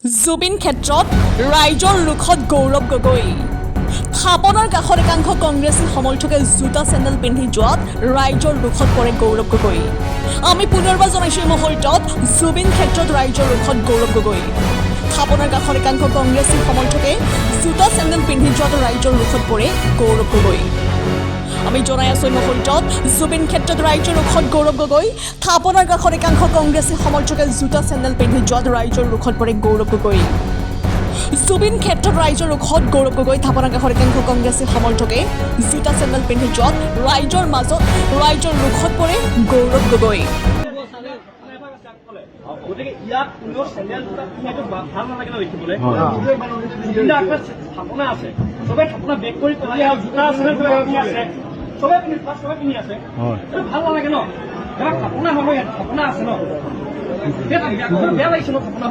জুবিন ক্ষেত্ৰত ৰাইজৰ লোকত গৌৰৱ গগৈ থাপনৰ কাষত একাংশ কংগ্ৰেছী সমৰ্থকে জোতা চেণ্ডেল পিন্ধি যোৱাত ৰাইজৰ লোকত পৰে গৌৰৱ গগৈ আমি পুনৰবাৰ জনাইছোঁ এই মুহূৰ্তত জুবিন ক্ষেত্ৰত ৰাইজৰ লোকত গৌৰৱ গগৈ থাপনৰ কাষত একাংশ কংগ্ৰেছী সমৰ্থকে জোতা চেণ্ডেল পিন্ধি যোৱাত ৰাইজৰ লোকত পৰে গৌৰৱ গগৈ আমি জনাই আছোঁ এই মুহূৰ্তত জুবিন ক্ষেত্ৰত ৰাইজৰ লোকত গৌৰৱ গগৈ থাপনৰ কাষত একাংশ কংগ্ৰেছী সমৰ্থকে জোতা চেণ্ডেল পিন্ধি যোৱাত ৰাইজৰ লোকত পৰে গৌৰৱ গগৈ জুবিন ক্ষেত্ৰত ৰাইজৰ লোকত গৌৰৱ গগৈ থাপনৰ কাষত একাংশ কংগ্ৰেছী সমৰ্থকে জোতা চেণ্ডেল পিন্ধি যোৱাত ৰাইজৰ মাজত ৰাইজৰ লোকত পৰে গৌৰৱ গগৈ গতিকে ইয়াত কোনেও চেণ্ডেল জোতা পিন্ধাটো ভাল নালাগে ন দেখিবলৈ থাপনা আছে চবে থাপনা বেক কৰি পেলাই আৰু জোতা চেণ্ডেল পিন্ধি আছে চবে পিন্ধি আছে ভাল নালাগে ন থাপনা নহয় ইয়াত থাপনা আছে ন বেয়া লাগিছে ন থাপনা